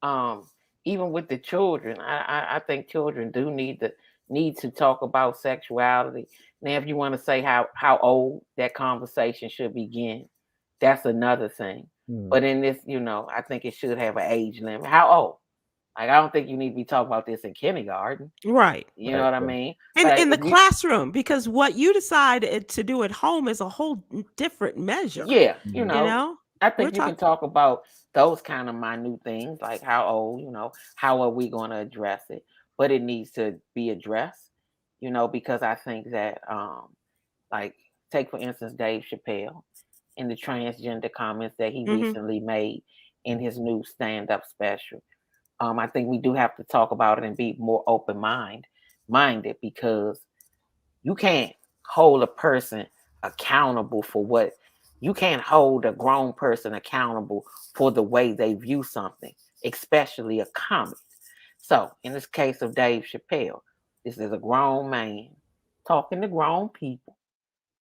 Um, Even with the children, I think children do need to talk about sexuality. Now, if you want to say how old that conversation should begin, that's another thing.
Hmm.
But in this, I think it should have an age limit. How old? Like, I don't think you need to be talking about this in kindergarten.
Right.
You know
Right,
what I
right.
mean?
In
Like,
the classroom, because what you decide to do at home is a whole different measure.
yeah,
Mhm.
I
We're
think you can
talking.
talk about those kind of minute things, like how old, how are we going to address it? But it needs to be addressed, because I think that, like, take for instance, Dave Chappelle and the transgender comments that he
Hmm.
recently made in his new stand-up special. I think we do have to talk about it and be more minded because you can't hold a person accountable for what you can't hold a grown person accountable for the way they view something, especially a comment. So, in this case of Dave Chappelle, this is a grown man talking to grown people.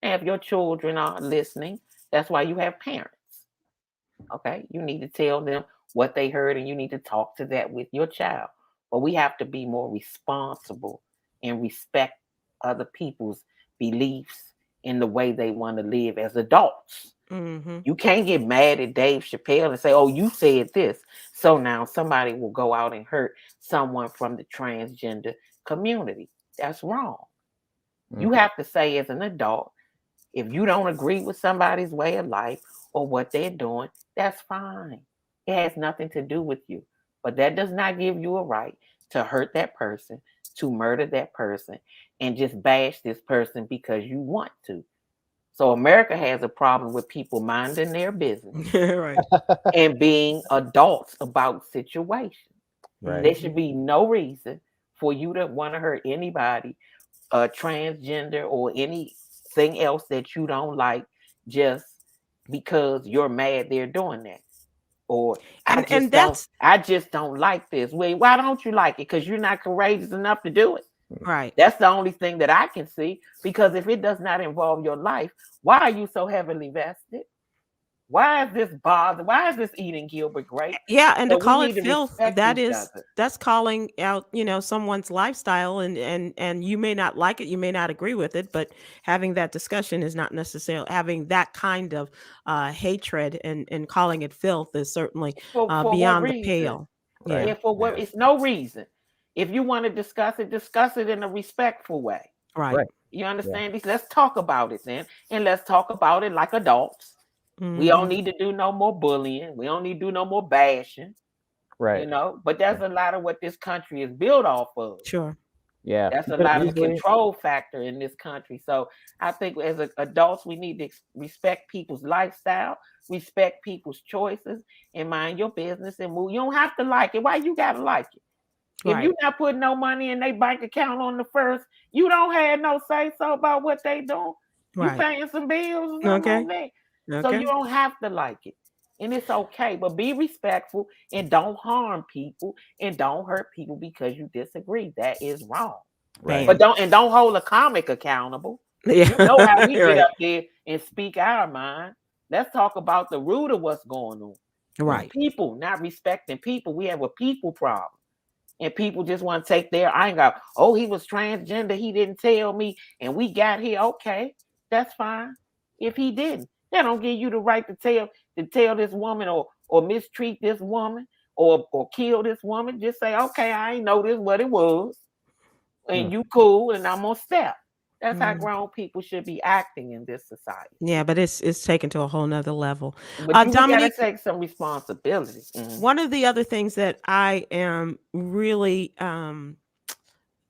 And if your children are listening, that's why you have parents. Okay. You need to tell them what they heard and you need to talk to that with your child. But we have to be more responsible and respect other people's beliefs in the way they want to live as adults.
Hmm.
You can't get mad at Dave Chappelle and say, "Oh, you said this." So now somebody will go out and hurt someone from the transgender community. That's wrong.
Mm.
You have to say, as an adult, if you don't agree with somebody's way of life or what they're doing, that's fine. It has nothing to do with you. But that does not give you a right to hurt that person, to murder that person, and just bash this person because you want to. So America has a problem with people minding their business
Right.
and being adults about situations.
Right.
There
Hmm.
should be no reason for you to want to hurt anybody, transgender or anything else that you don't like, just because you're mad they're doing that. Or
And that's
I just don't like this. Wait, why don't you like it? Because you're not courageous enough to do it.
right.
That's the only thing that I can see. Because if it does not involve your life, why are you so heavily vested? Why is this bother? Why is this eating Gilbert grape?
Yeah, and to
So we
call it
need to
filth,
respect each other.
that's calling out, someone's lifestyle, and you may not like it, you may not agree with it, but having that discussion is not necessarily having that kind of hatred and calling it filth is certainly
For what
beyond the
reason?
pale. Yeah.
And for what it's no reason. If you want to discuss it in a respectful way.
Right.
Right.
You understand these? Let's talk about it then. And let's talk about it like adults. We don't need to do no more bullying. We don't need to do no more bashing.
Right.
You know, but there's a lot of what this country is built off of.
Sure.
Yeah.
That's a
But
lot of the
usually-
control factor in this country. So I think as adults, we need to respect people's lifestyle, respect people's choices, and mind your business and move. You don't have to like it. Why you gotta like it? If
Right.
you're not putting no money in their bank account on the first, you don't have no say so about what they do. You
Right.
paying some bills and
Okay.
on that. So
Okay.
you don't have to like it. And it's okay, but be respectful and don't harm people and don't hurt people because you disagree. That is wrong.
Right.
But don't hold a comic accountable.
Yeah.
You know how we
Right.
get up there and speak our mind. Let's talk about the root of what's going on.
Right.
People not respecting people. We have a people problem. And people just want to take their angle. Oh, he was transgender. He didn't tell me. And we got here. Okay, that's fine. If he didn't, that don't give you the right to tell this woman or mistreat this woman or kill this woman. Just say, okay, I ain't know this what it was. And you cool, and I'm gonna step. That's how grown people should be acting in this society.
Yeah, but it's taken to a whole nother level.
But you
Dominique,
gotta take some responsibility.
one of the other things that I am really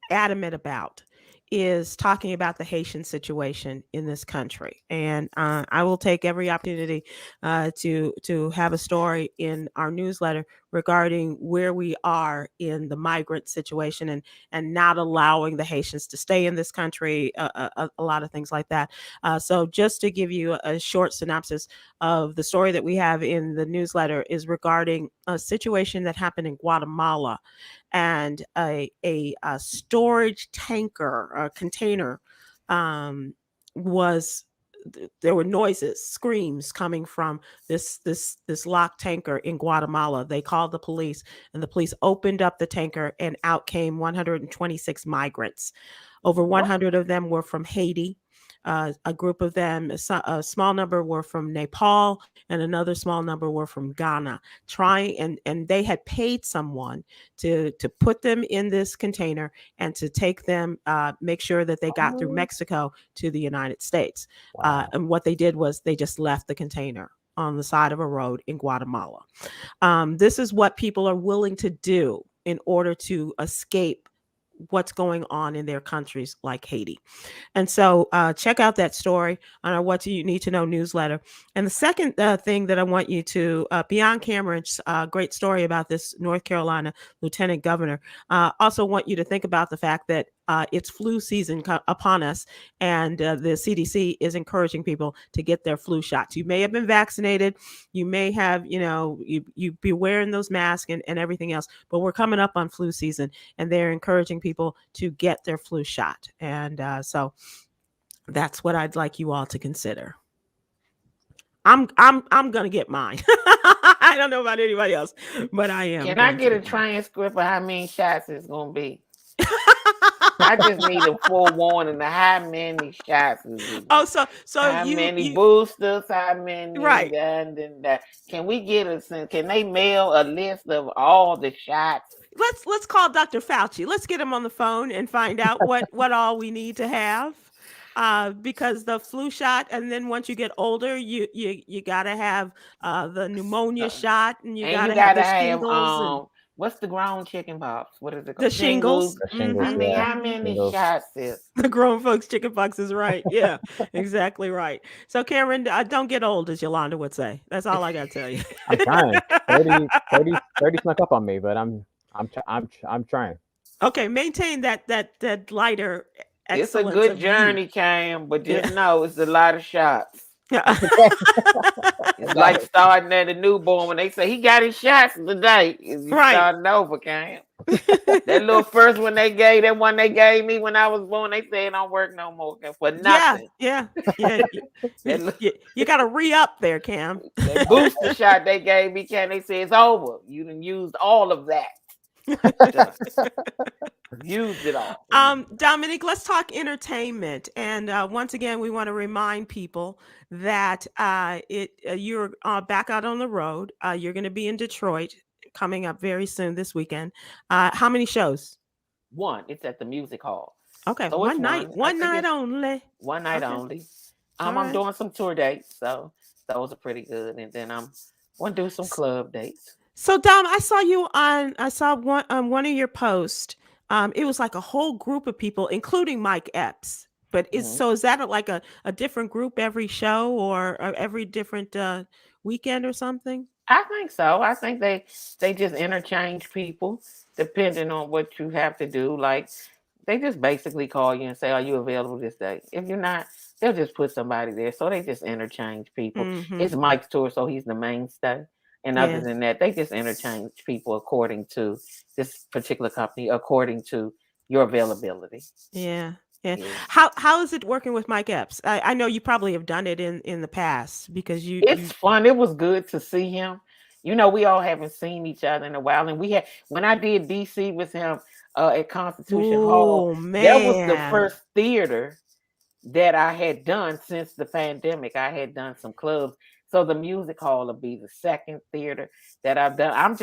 adamant about is talking about the Haitian situation in this country, and I will take every opportunity to have a story in our newsletter regarding where we are in the migrant situation and not allowing the Haitians to stay in this country, a lot of things like that. So just to give you a short synopsis of the story that we have in the newsletter is regarding a situation that happened in Guatemala, and a storage tanker, a container, was there were noises, screams coming from this locked tanker in Guatemala. They called the police, and the police opened up the tanker, and out came 126 migrants. Over 100 of them were from Haiti. A group of them, a small number were from Nepal, and another small number were from Ghana. And they had paid someone to put them in this container and to take them, make sure that they got through Mexico to the United States.
Wow.
And what they did was they just left the container on the side of a road in Guatemala. This is what people are willing to do in order to escape what's going on in their countries like Haiti. And so check out that story on our What Do You Need to Know newsletter. And the second thing that I want you to, beyond Cameron's great story about this North Carolina lieutenant governor, also want you to think about the fact that it's flu season upon us, and the CDC is encouraging people to get their flu shots. You may have been vaccinated, you may have, you be wearing those masks and everything else, but we're coming up on flu season, and they're encouraging people to get their flu shot. And so that's what I'd like you all to consider. I'm gonna get mine. I don't know about anybody else, but I am.
Can I get a transcript of how many shots it's gonna be? I just need a forewarning of how many shots is it?
Oh, so
how many boosters? How many?
Right.
And can we get can they mail a list of all the shots?
Let's call Dr. Fauci. Let's get him on the phone and find out what all we need to have. Because the flu shot, and then once you get older, you gotta have the pneumonia shot, and you gotta have the shingles.
What's the grown chicken pox? What is it called?
The shingles.
The shingles,
I mean, how many shots is
the grown folks chicken pox is right. Yeah, exactly right. So Cameron, don't get old, as Yolanda would say. That's all I gotta tell you.
I'm trying. 30 snuck up on me, but I'm trying.
Okay,
maintain that lighter.
It's a good journey, Cam, but just know it's a lot of shots. It's like starting at a newborn when they say he got his shots today. You starting over, Cam. That little first one they gave, that one they gave me when I was born, they say it don't work no more for nothing.
Yeah. You got to re-up there, Cam.
The booster shot they gave me, Cam, they say it's over. You done used all of that. Used it all.
Dominique, let's talk entertainment. And once again, we want to remind people that you're back out on the road. You're going to be in Detroit coming up very soon this weekend. How many shows?
One, it's at the music hall.
Okay,
So it's
one night,
I
one
think
night
it's
only.
one night
Okay,
only.
all
I'm
right.
doing some tour dates, so those are pretty good. And then I'm going to do some club dates.
So Dom, I saw one of your posts. It was like a whole group of people, including Mike Epps. But
Mhm.
is that like a different group every show or every different weekend or something?
I think so. I think they just interchange people depending on what you have to do. Like they just basically call you and say, "Are you available this day?" If you're not, they'll just put somebody there. So they just interchange people.
Mm-hmm.
It's Mike's tour, so he's the mainstay. And other
Yes.
than that, they just interchange people according to this particular company, according to your availability.
Yeah. Yeah.
Yeah.
How is it working with Mike Epps? I know you probably have done it in the past because
It's
you
fun. It was good to see him. You know, we all haven't seen each other in a while, and we had when I did DC with him at Constitution Hall.
Oh
That was the
man.
first theater that I had done since the pandemic. I had done some clubs. So the music hall will be the second theater that I've done.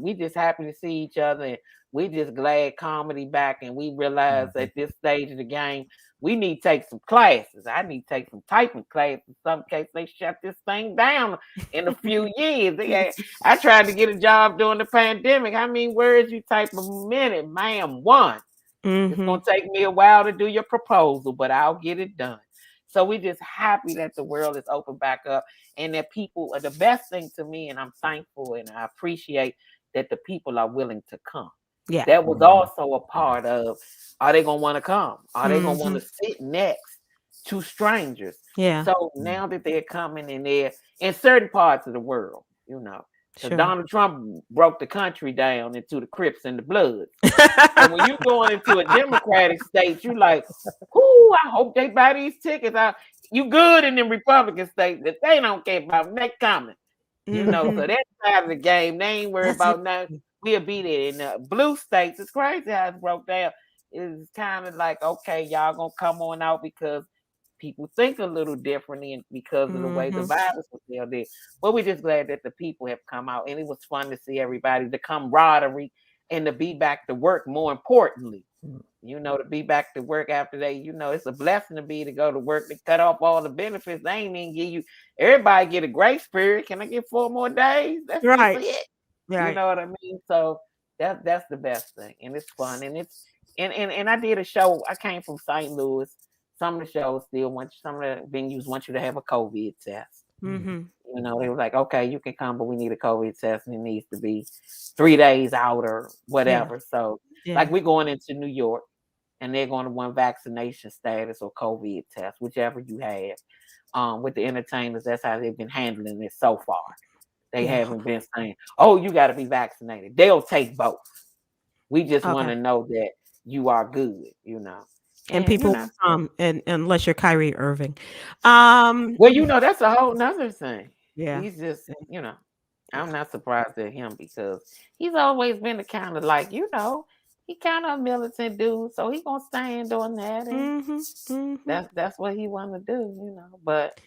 We just happy to see each other and we just glad comedy back and we realize
Mhm.
at this stage of the game, we need to take some classes. I need to take some typing classes in some case they shut this thing down in a few years. I tried to get a job during the pandemic. How many words you type a minute, ma'am? One. It's
Mm-hmm.
gonna take me a while to do your proposal, but I'll get it done. So we're just happy that the world is open back up and that people are the best thing to me, and I'm thankful and I appreciate that the people are willing to come.
Yeah.
That was also a part of are they gonna want to come? Are they gonna want
Mm-hmm.
to sit next to strangers?
Yeah.
So now that they're coming and they're in certain parts of the world, you know, because
Sure.
Donald Trump broke the country down into the Crips and the Bloods. And when you going into a Democratic state, you like, whoo, I hope they buy these tickets. You good in them Republican states that they don't care about them. They coming. You know,
Mhm.
so that's part of the game. They ain't worried
That's it.
about nothing. We'll be there. In the blue states, it's crazy how it's broke down. It's kind of like, okay, y'all gonna come on out because people think a little differently and because of the way the
Mhm.
virus was there. But we're just glad that the people have come out and it was fun to see everybody, the camaraderie and to be back to work more importantly. You know, to be back to work after they, you know, it's a blessing to go to work. They cut off all the benefits. They ain't even give you everybody get a grace period. Can I get 4 more days? That's just
Right.
it. You
Right.
know what I mean? So that's the best thing. And it's fun. And it's and I did a show. I came from St. Louis. Some of the shows still want you, some of the venues want you to have a COVID test.
Mhm.
You know, they were like, okay, you can come, but we need a COVID test and it needs to be 3 days out or
Yeah.
whatever. So
Yeah.
like we're going into New York and they're going to want vaccination status or COVID test, whichever you have. With the entertainers, that's how they've been handling it so far. They
Yeah.
haven't been saying, "Oh, you got to be vaccinated." They'll take both. We just want
Okay.
to know that you are good, you know.
And
And you
people
know, so,
and unless you're Kyrie Irving. Um
well, you know, that's a whole nother thing.
yeah.
He's just,
Yeah.
you know, I'm
Yeah.
not surprised at him because he's always been the kind of like, you know, he kind of a militant dude, so he gonna stand on that, and
Mhm. Mhm.
that's what he want to do, you know. But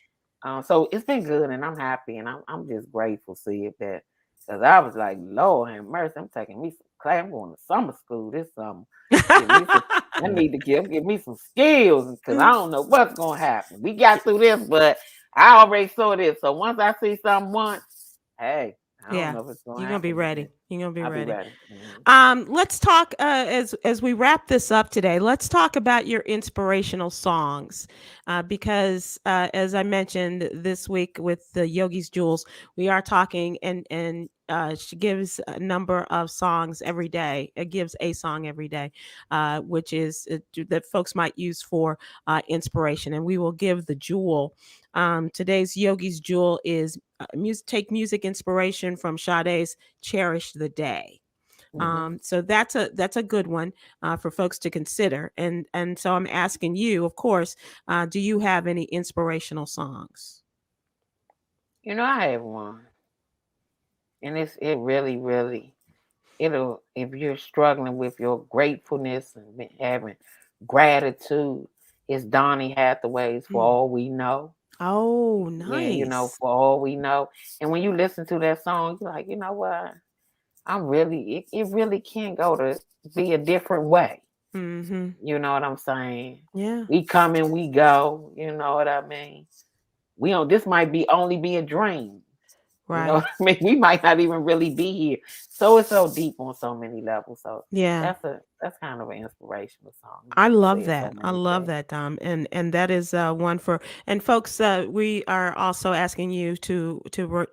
so it's been good, and I'm happy, and I'm just grateful to see it that because I was like, Lord have mercy, I'm taking me some class. I'm going to summer school this summer. Give me some. I need to give me some skills because I don't know what's gonna happen. We got through this, but I already saw this. So once I see something once, hey, I don't
Yeah.
know if it's gonna
You're gonna be
happen
ready.
again.
You're gonna be
I'll be
ready.
ready. Mhm.
Let's talk as we wrap this up today. Let's talk about your inspirational songs, because as I mentioned this week with the Yogi's Jewels, we are talking, and she gives a number of songs every day. It gives a song every day, which is that folks might use for inspiration, and we will give the jewel. Today's Yogi's Jewel is take music inspiration from Sade's "Cherish the Day."
Mhm.
So that's a good one for folks to consider. And so I'm asking you, of course, do you have any inspirational songs?
You know, I have one, and it really, really it'll if you're struggling with your gratefulness and having gratitude, it's Donny Hathaway's "For
Mm.
All We Know."
Oh,
Yeah, you know,
nice.
for all we know. And when you listen to that song, you're like, you know what? it really can go to be a different way.
Mm-hmm.
You know what I'm saying?
Yeah.
We come and we go. You know what I mean? We don't. This might be only be a dream.
Right.
You know what I mean? We might not even really be here. So it's so deep on so many levels. So
Yeah.
that's kind of an inspirational song.
I love
Says so
that. I
many
love
things.
that, Dom, and that is one for and folks. We are also asking you to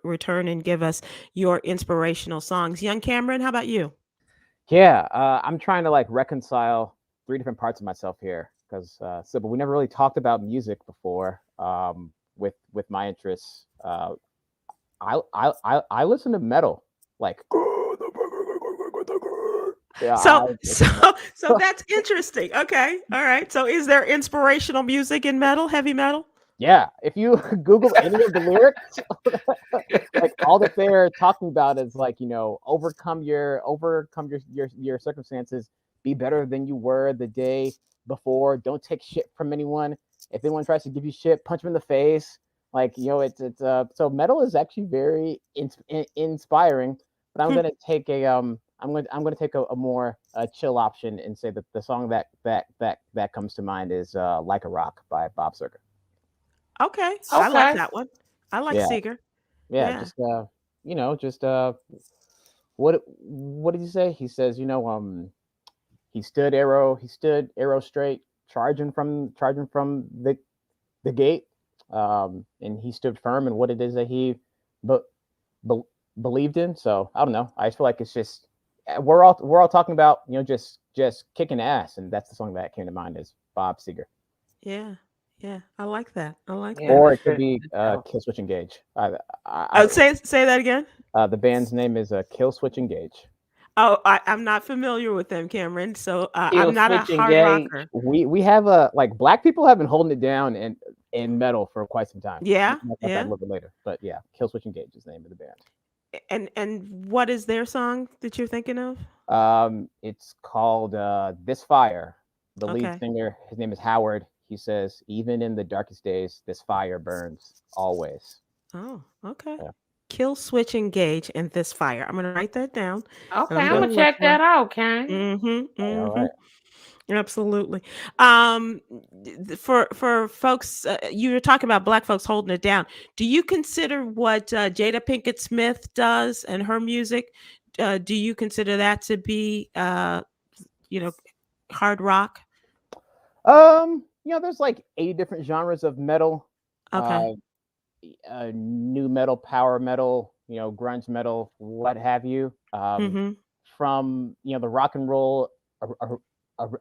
return and give us your inspirational songs. Young Cameron, how about you?
Yeah, I'm trying to like reconcile three different parts of myself here because Sybil, we never really talked about music before. With my interests, I listen to metal like. Yeah,
So that's interesting. Okay, all right. So is there inspirational music in metal, heavy metal?
yeah. If you Google any of the lyrics, like all that they're talking about is like overcome your circumstances, be better than you were the day before. Don't take shit from anyone. If anyone tries to give you shit, punch them in the face. Like it's so metal is actually very inspiring. But I'm gonna take a more chill option and say that the song that comes to mind is "Like a Rock" by Bob Seger.
Okay, I like
Okay.
that one. I like
Yeah,
Seeger.
yeah,
Yeah.
just just what did he say? He says, he stood arrow straight, charging from the gate, and he stood firm in what it is that he be, be, believed in. So I don't know. I just feel like it's just we're all talking about just kicking ass, and that's the song that came to mind is Bob Seger.
Yeah. Yeah. I like that. I like
Yeah,
that.
Or
that's
it could
good.
be
So,
Kill Switch Engage.
Say that again.
The band's name is Kill Switch Engage.
Oh, I'm not familiar with them, Cameron. So
Kill
I'm not a
Switch
hard
Engage.
rocker.
We have like black people have been holding it down in metal for quite some time.
Yeah.
We'll talk about that a
Yeah.
little bit later. But yeah, Kill Switch Engage is the name of the band.
And what is their song that you're thinking of?
It's called This Fire. The lead
Okay.
singer, his name is Howard. He says, even in the darkest days, this fire burns always.
Oh, okay.
Yeah.
Kill, switch, engage, and this fire. I'm gonna write that down.
Okay,
And I'm
I'm
gonna
gonna
look
check
for.
that out, Kane.
Mm-hmm.
All
Mm-hmm.
right.
Absolutely. For folks, you were talking about Black folks holding it down. Do you consider what Jada Pinkett Smith does and her music? Do you consider that to be, hard rock?
There's like 8 different genres of metal.
Okay.
New metal, power metal, grunge metal, what have you.
Mm-hmm.
From the rock and roll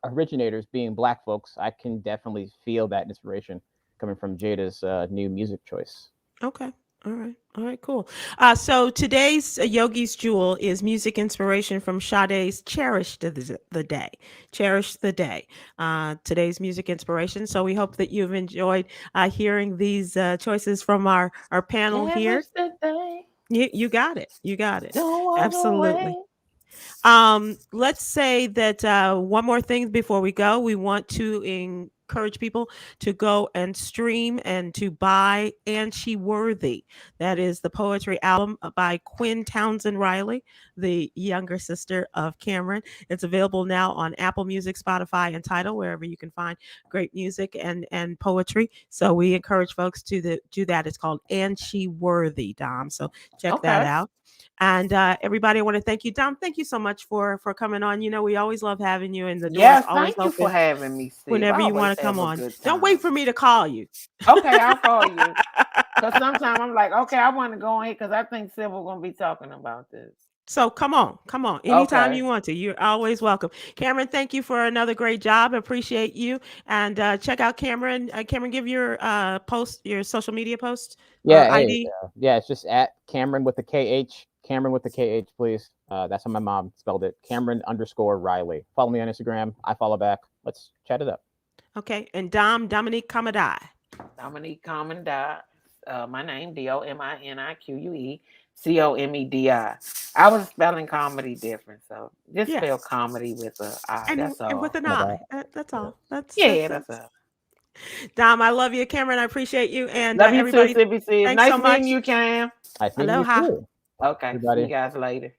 originators being black folks, I can definitely feel that inspiration coming from Jada's new music choice.
Okay. All right. All right. Cool. So today's Yogi's Jewel is music inspiration from Sade's "Cherish the Day." Cherish the day. Today's music inspiration. So we hope that you've enjoyed hearing these choices from our panel here.
Cherish the day.
You got it. You got it.
Don't walk
Absolutely.
away.
Let's say that one more thing before we go. We want to encourage people to go and stream and to buy And She Worthy. That is the poetry album by Quinn Townsend Riley, the younger sister of Cameron. It's available now on Apple Music, Spotify, and Tidal, wherever you can find great music and poetry. So we encourage folks to do that. It's called And She Worthy, Dom. So check that
Okay.
out. And everybody, I want to thank you, Dom. Thank you so much for coming on. We always love having you, and the door is
Yes,
always
thank you for
open
having me, Steve.
whenever
I
you
always
want to come
have a
on.
good
Don't wait
time.
for me to call you.
Okay, I'll call you. Because sometimes I'm like, okay, I want to go in because I think Sybil going to be talking about this.
So come on. Anytime
Okay.
you want to. You're always welcome. Cameron, thank you for another great job. Appreciate you. And check out Cameron. Cameron, give your your social media post or
Yeah, hey,
ID.
yeah, it's just at Cameron with the KH. Cameron with the KH, please. That's how my mom spelled it. Cameron_Riley. Follow me on Instagram. I follow back. Let's chat it up.
Okay. And Dominique Khameron.
Dominique Khameron Riley. My name, DOMINIQUE COMEDI. I was spelling comedy different, so just
Yes.
spell comedy with a I.
And,
That's all.
and with an eye. That's all. That's
all.
Dom, I love you. Cameron, I appreciate you. And
Love you
everybody,
too, CBC.
thanks
Nice
so much.
meeting you, Cam.
Nice meeting you
Aloha.
too.
Okay,
Everybody.
see you guys later.